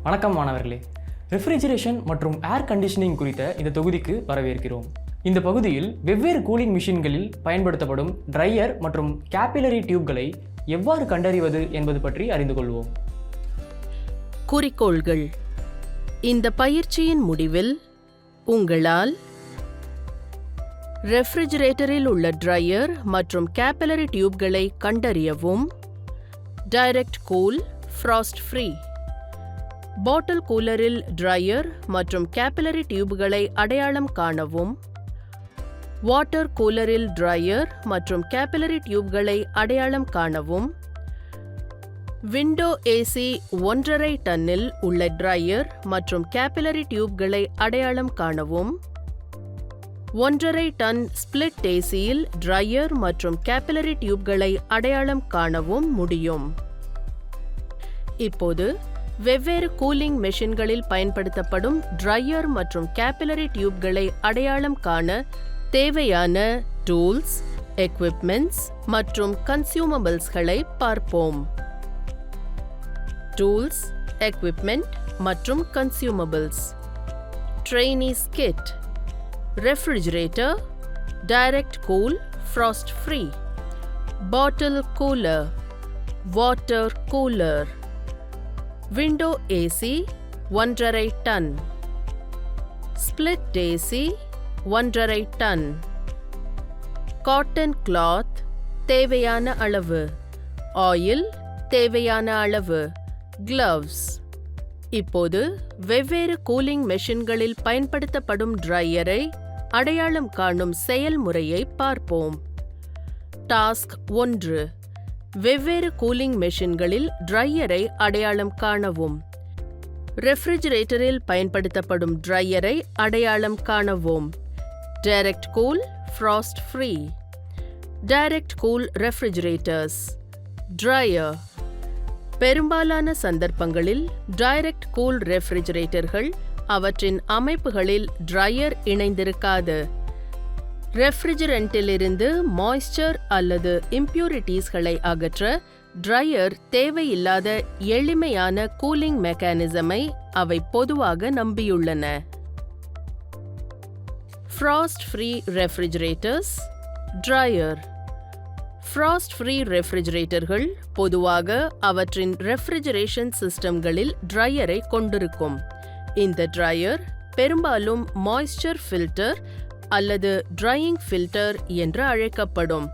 வணக்கம் மாணவர்களே. ரெஃப்ரிஜரேஷன் மற்றும் ஏர் கண்டிஷனிங் குறித்த இந்த தொகுதிக்கு வரவேற்கிறோம். இந்த பகுதியில் வெவ்வேறு கூலிங் மிஷின்களில் பயன்படுத்தப்படும் ட்ரையர் மற்றும் கேபிலரி டியூப்களை எவ்வாறு கண்டறிவது என்பது பற்றி அறிந்து கொள்வோம். குறிக்கோள்கள். இந்த பயிற்சியின் முடிவில் உங்களால் ரெஃப்ரிஜரேட்டரில் உள்ள ட்ரையர் மற்றும் கேபிலரி டியூப்களை கண்டறியவும், டைரக்ட் கூல், ஃப்ராஸ்ட் ஃப்ரீ, பாட்டில் கூலரில் ட்ரையர் மற்றும் கேபிலரி டியூப்களை அடையாளம் காணவும், வாட்டர் கூலரில் ட்ரையர் மற்றும் கேபிலரி டியூப்களை அடையாளம் காணவும், விண்டோ ஏசி 1.5 டன்னில் உள்ள ட்ரையர் மற்றும் கேபிலரி டியூப்களை அடையாளம் காணவும், 1.5 டன் ஸ்பிளிட் ஏசியில் ட்ரையர் மற்றும் கேபிலரி டியூப்களை அடையாளம் காணவும் முடியும். இப்போது வெவ்வேறு கூலிங் மெஷின்களில் பயன்படுத்தப்படும் ட்ரையர் மற்றும் கேபிலரி டியூப்களை அடையாளம் காண தேவையான டூல்ஸ், எக்விப்மெண்ட்ஸ் மற்றும் கன்சியூமபிள்ஸ்களை பார்ப்போம். டூல்ஸ், எக்விப்மெண்ட் மற்றும் consumables. Trainees kit, refrigerator, direct cool, frost free, bottle cooler, water cooler, window AC 1.5 ton, split AC 1.5 ton, cotton cloth தேவையான அளவு, ஆயில் தேவையான அளவு, கிளவ்ஸ். இப்போது வெவ்வேறு கூலிங் மெஷின்களில் பயன்படுத்தப்படும் ட்ரையரை அடையாளம் காணும் செயல்முறையை பார்ப்போம். டாஸ்க் 1. வெவ்வேறு கூலிங் மெஷின்களில் ட்ரையரை அடையாளம் காணவும். ரெஃப்ரிஜரேட்டரில் பயன்படுத்தப்படும் ட்ரையரை அடையாளம் காணவும். Direct cool, frost free, direct cool refrigerators. Dryer. பெரும்பாலான சந்தர்ப்பங்களில் டைரக்ட் கூல் ரெஃப்ரிஜரேட்டர்கள் அவற்றின் அமைப்புகளில் ட்ரையர் இணைந்திருக்காது. ரெஃப்ரிஜரண்டிலிருந்து மாய்ஸ்சர் அல்லது இம்பியூரிட்டீஸ்களை அகற்ற ட்ரையர் தேவையில்லாத எளிமையான கூலிங் மெக்கானிசமை அவை பொதுவாக நம்பியுள்ளன. Frost free refrigerators. Dryer. Frost free ரெஃப்ரிஜரேட்டர்கள் பொதுவாக அவற்றின் ரெஃப்ரிஜரேஷன் சிஸ்டம்களில் ட்ரையரை கொண்டிருக்கும். இந்த ட்ரையர் பெரும்பாலும் மாய்ஸ்சர் ஃபில்டர் அல்லது ட்ரையிங் ஃபில்டர் என்று அழைக்கப்படும்.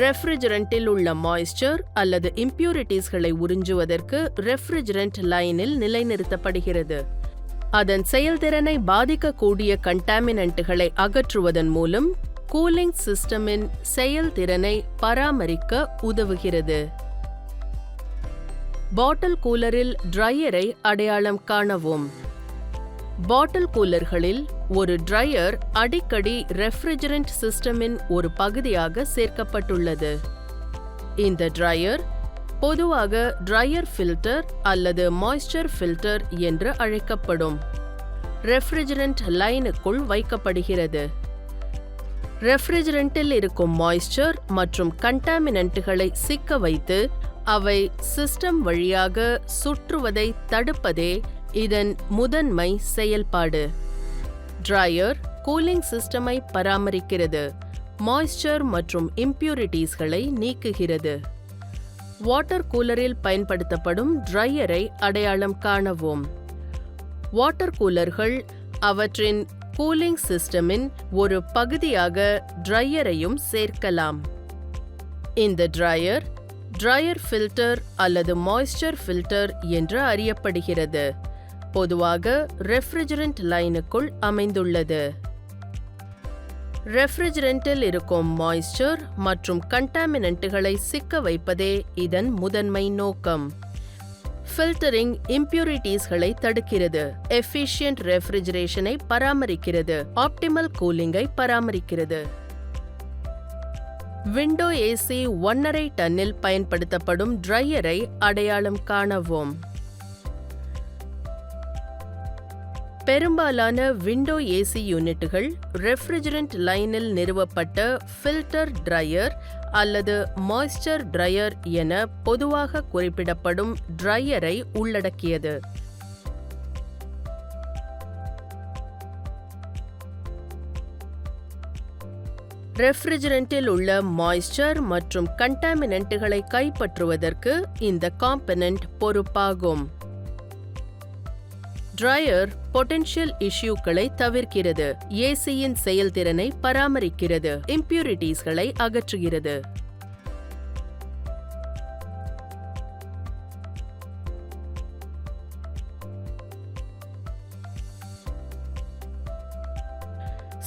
ரெஃப்ரிஜரண்டில் உள்ள மாய்ஸ்சர் அல்லது இம்பியூரிட்டீஸ்களை உறிஞ்சுவதற்கு ரெஃப்ரிஜரண்ட் லைனில் நிலைநிறுத்தப்படுகிறது. அதன் செயல்திறனை பாதிக்கக்கூடிய கண்டாமினன்ட்களை அகற்றுவதன் மூலம் கூலிங் சிஸ்டமின் செயல்திறனை பராமரிக்க உதவுகிறது. பாட்டில் கூலரில் ட்ரையரை அடையாளம் காணவும். பாட்டில் கூலர்களில் ஒரு ட்ரையர் அடிக்கடி ரெஃப்ரிஜரண்ட் சிஸ்டமின் ஒரு பகுதியாக சேர்க்கப்பட்டுள்ளது. இந்த ட்ரையர் பொதுவாக ட்ரையர் ஃபில்டர் அல்லது மாய்ஸ்சர் ஃபில்டர் என்று அழைக்கப்படும் ரெஃப்ரிஜரண்ட் லைனுக்குள் வைக்கப்படுகிறது. ரெஃப்ரிஜரண்டில் இருக்கும் மாய்ஸ்சர் மற்றும் கண்டாமினன்ட்களை சிக்க வைத்து அவை சிஸ்டம் வழியாக சுற்றுவதை தடுப்பதே இதன் முதன்மை செயல்பாடு. ட்ரையர் கூலிங் சிஸ்டமை பராமரிக்கிறது, மாய்ஸ்சர் மற்றும் இம்பியூரிட்டீஸ்களை நீக்குகிறது. வாட்டர் கூலரில் பயன்படுத்தப்படும் ட்ரையரை அடையாளம் காணவும். வாட்டர் கூலர்கள் அவற்றின் கூலிங் சிஸ்டமின் ஒரு பகுதியாக ட்ரையரையும் சேர்க்கலாம். இந்த ட்ரையர் ட்ரையர் ஃபில்டர் அல்லது மாய்ஸ்சர் ஃபில்டர் என்று அறியப்படுகிறது. பொதுவாக ரெஃப்ரிஜரண்ட் லைனுக்குள் அமைந்துள்ளது. ரெஃப்ரிஜரண்டில் இருக்கும் மாய்ஸ்சர் மற்றும் கண்டாமினன்ட்களை சிக்க வைப்பதே இதன் முதன்மை நோக்கம். ஃபில்டரிங் இம்பியூரிட்டீஸ்களை தடுக்கிறது, எஃபிஷியன்ட் ரெஃப்ரிஜரேஷனை பராமரிக்கிறது, ஆப்டிமல் கூலிங்கை பராமரிக்கிறது. விண்டோ ஏசி 1.5 டன்னில் பயன்படுத்தப்படும் ட்ரையரை அடையாளம் காணவும். பெரும்பாலான விண்டோ ஏசி யூனிட்டுகள் ரெஃப்ரிஜரண்ட் லைனில் நிறுவப்பட்ட ஃபில்டர் ட்ரையர் அல்லது மாய்ஸ்சர் ட்ரையர் என பொதுவாக குறிப்பிடப்படும் ட்ரையரை உள்ளடக்கியது. ரெஃப்ரிஜரண்டில் உள்ள மாய்ஸ்சர் மற்றும் கண்டாமினன்ட்டுகளை கைப்பற்றுவதற்கு இந்த காம்பனன்ட் பொறுப்பாகும். ட்ரையர் பொட்டென்ஷியல் இஷ்யூக்களை தவிர்க்கிறது, ஏசியின் செயல்திறனை பராமரிக்கிறது, இம்பியூரிட்டிஸ்களை அகற்றுகிறது.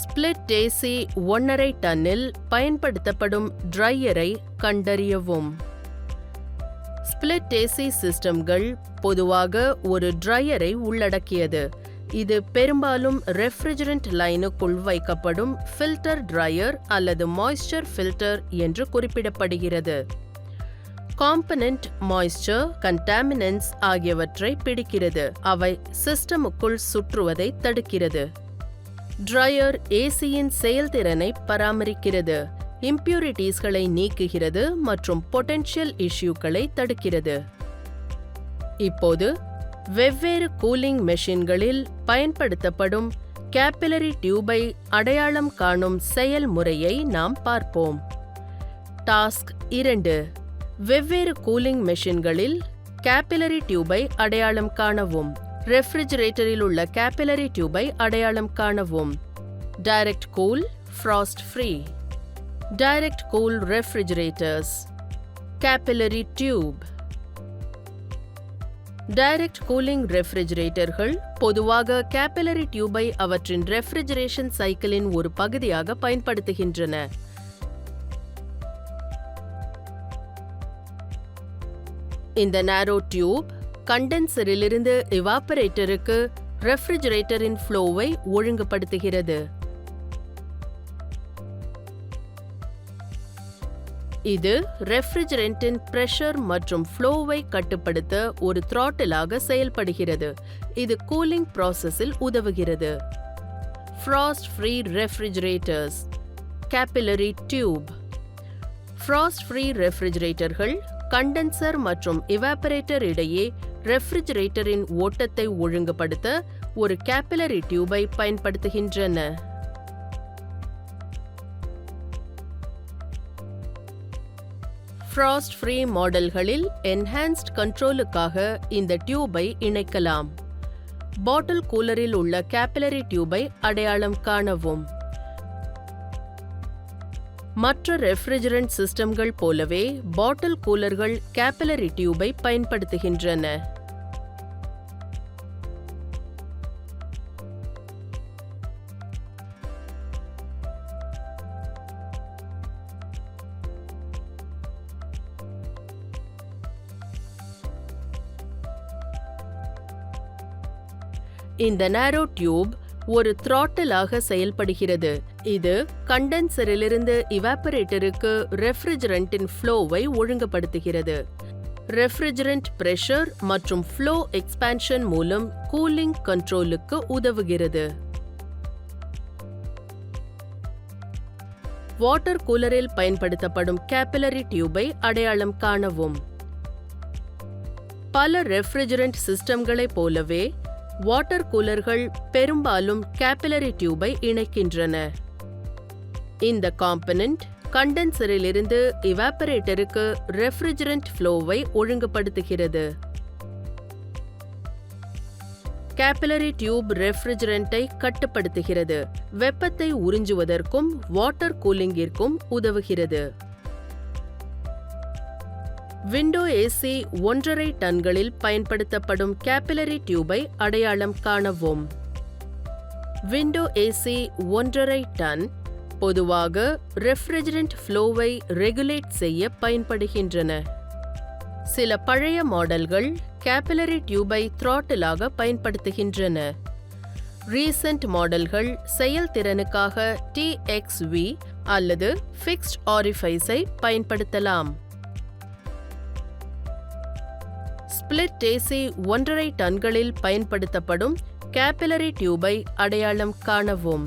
ஸ்பிளிட் ஏசி 1.5 டன்னில் பயன்படுத்தப்படும் ட்ரையரை கண்டறியவும். ஸ்பிளிட் ஏசி சிஸ்டம்கள் பொதுவாக ஒரு ட்ரையரை உள்ளடக்கியது. இது பெரும்பாலும் ரெஃப்ரிஜரண்ட் லைனுக்குள் வைக்கப்படும் ஃபில்டர் ட்ரையர் அல்லது மாய்ஸ்சர் ஃபில்டர் என்று குறிப்பிடப்படுகிறது. காம்பனன்ட் மாய்ஸ்சர், கண்டாமினன்ட்ஸ் ஆகியவற்றை பிடிக்கிறது. அவை சிஸ்டமுக்குள் சுற்றுவதை தடுக்கிறது. ட்ரையர் ஏசியின் செயல்திறனை பராமரிக்கிறது, இம்பியூரிட்டிஸ்களை நீக்குகிறது மற்றும் பொட்டென்ஷியல் இஷ்யூக்களை தடுக்கிறது. இப்போது வெவ்வேறு கூலிங் மெஷின்களில் பயன்படுத்தப்படும் கேபிலரி டியூபை அடையாளம் காணும் செயல்முறையை நாம் பார்ப்போம். டாஸ்க் 2. வெவ்வேறு கூலிங் மெஷின்களில் கேபிலரி டியூபை அடையாளம் காணவும். ரெஃப்ரிஜரேட்டரில் உள்ள கேபிலரி டியூபை அடையாளம் காணவும். Direct cool, frost free. Direct cool refrigerators. Capillary tube. Direct cooling ரெஃப்ரிஜரேட்டர்கள் பொதுவாக கேபிலரி டியூபை அவற்றின் ரெஃப்ரிஜரேஷன் சைக்கிளின் ஒரு பகுதியாக பயன்படுத்துகின்றன. இந்த நேரோ டியூப் கண்டென்சரிலிருந்து எவாப்பரேட்டருக்கு ரெஃப்ரிஜரேட்டரின் ஃப்ளோவை ஒழுங்குபடுத்துகிறது. இது ரெஃப்ரிஜரண்டின் பிரஷர் மற்றும் ஃப்ளோவை கட்டுப்படுத்த ஒரு த்ராட்டிலாக செயல்படுகிறது. இது கூலிங் ப்ராசஸில் உதவுகிறது. Frost free refrigerators. Capillary tube. Frost free ரெஃப்ரிஜரேட்டர்கள் கண்டென்சர் மற்றும் எவாப்பரேட்டர் இடையே ரெஃப்ரிஜரேட்டரின் ஓட்டத்தை ஒழுங்குபடுத்த ஒரு கேபிலரி டியூபை பயன்படுத்துகின்றன. ஃப்ராஸ்ட் ஃப்ரீ மாடல்களில் என்ஹான்ஸ்ட் கண்ட்ரோலுக்காக இந்த டியூபை இணைக்கலாம். பாட்டில் கூலரில் உள்ள கேபிலரி டியூபை அடையாளம் காணவும். மற்ற ரெஃப்ரிஜரண்ட் சிஸ்டம்கள் போலவே பாட்டில் கூலர்கள் கேபிலரி டியூபை பயன்படுத்துகின்றன. இந்த நேரோ டியூப் ஒரு த்ராட்டிலாக செயல்படுகிறது. இது கண்டென்சரிலிருந்து இவாப்பரேட்டருக்கு ரெஃப்ரிஜரண்டின் ஃப்ளோவை ஒழுங்குபடுத்துகிறது. ரெஃப்ரிஜரண்ட் பிரஷர் மற்றும் ஃப்ளோ எக்ஸ்பான்ஷன் மூலம் கூலிங் கண்ட்ரோலுக்கு உதவுகிறது. வாட்டர் கூலரில் பயன்படுத்தப்படும் கேபிலரி டியூபை அடையாளம் காணவும். பல ரெஃப்ரிஜரண்ட் சிஸ்டம்களைப் போலவே வாட்டர் கூலர்கள் பெரும்பாலும் கேபிலரி டியூபை இணைக்கின்றன. இந்த காம்பனன்ட் கண்டென்சரிலிருந்து இவாப்பரேட்டருக்கு ரெஃப்ரிஜரண்ட் ஃப்ளோவை ஒழுங்குபடுத்துகிறது. கேபிலரி டியூப் ரெஃப்ரிஜரண்டை கட்டுப்படுத்துகிறது, வெப்பத்தை உறிஞ்சுவதற்கும் வாட்டர் கூலிங்கிற்கும் உதவுகிறது. விண்டோ ஏசி 1.5 டன்களில் பயன்படுத்தப்படும் கேபிலரி டியூபை அடையாளம் காணவும். விண்டோ ஏசி 1.5 டன் பொதுவாக ரெஃப்ரிஜரண்ட் ஃப்ளோவை ரெகுலேட் செய்ய பயன்படுகின்றன. சில பழைய மாடல்கள் கேபிலரி டியூபை த்ராட்டிலாக பயன்படுத்துகின்றன. ரீசெண்ட் மாடல்கள் செயல்திறனுக்காக TXV அல்லது ஃபிக்ஸ்ட் ஆரிஃபைஸை பயன்படுத்தலாம். ஸ்பிளிட் ஏசி 1.5 டன்களில் பயன்படுத்தப்படும் கேபிலரி டியூபை அடையாளம் காணவும்.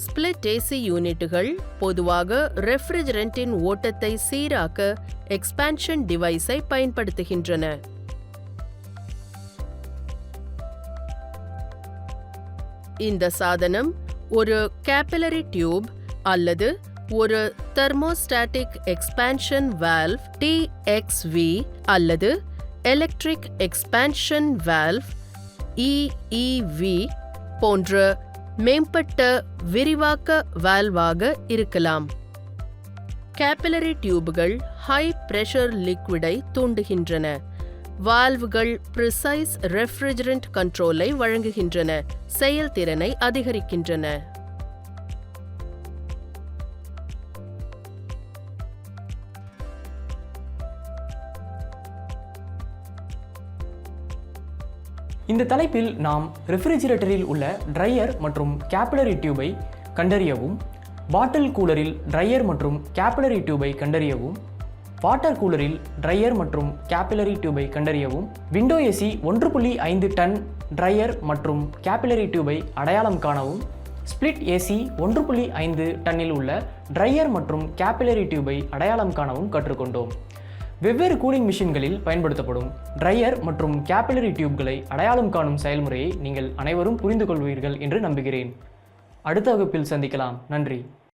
ஸ்பிளிட் ஏசி யூனிட்டுகள் பொதுவாக ரெஃப்ரிஜரண்டின் ஓட்டத்தை சீராக்க எக்ஸ்பான்ஷன் டிவைஸை பயன்படுத்துகின்றன. இந்த சாதனம் ஒரு கேபிலரி டியூப் அல்லது ஒரு தெர்மோஸ்டாட்டிக் எக்ஸ்பான்ஷன் வால்வ் TXV அல்லது எலக்ட்ரிக் எக்ஸ்பான்ஷன் வால்வ் EEV போன்ற மேம்பட்ட விரிவாக்க வால்வாக இருக்கலாம். கேபிலரி டியூப்கள் ஹை பிரஷர் லிக்விடை தூண்டுகின்றன. வால்வுகள் ப்ரிசைஸ் ரெஃப்ரிஜரண்ட் கண்ட்ரோலை வழங்குகின்றன, செயல்திறனை அதிகரிக்கின்றன. இந்த தலைப்பில் நாம் ரெஃப்ரிஜிரேட்டரில் உள்ள ட்ரையர் மற்றும் கேபிலரி டியூபை கண்டறியவும், பாட்டில் கூலரில் ட்ரையர் மற்றும் கேபிலரி டியூபை கண்டறியவும், வாட்டர் கூலரில் ட்ரையர் மற்றும் கேபிலரி டியூபை கண்டறியவும், விண்டோ ஏசி 1.5 டன் ட்ரையர் மற்றும் கேபிலரி டியூபை அடையாளம் காணவும், ஸ்பிளிட் ஏசி 1.5 டன்னில் உள்ள ட்ரையர் மற்றும் கேபிலரி டியூபை அடையாளம் காணவும் கற்றுக்கொண்டோம். வெவ்வேறு கூலிங் மிஷின்களில் பயன்படுத்தப்படும் ட்ரையர் மற்றும் கேபிலரி டியூப்களை அடையாளம் காணும் செயல்முறையை நீங்கள் அனைவரும் புரிந்து கொள்வீர்கள் என்று நம்புகிறேன். அடுத்த வகுப்பில் சந்திக்கலாம். நன்றி.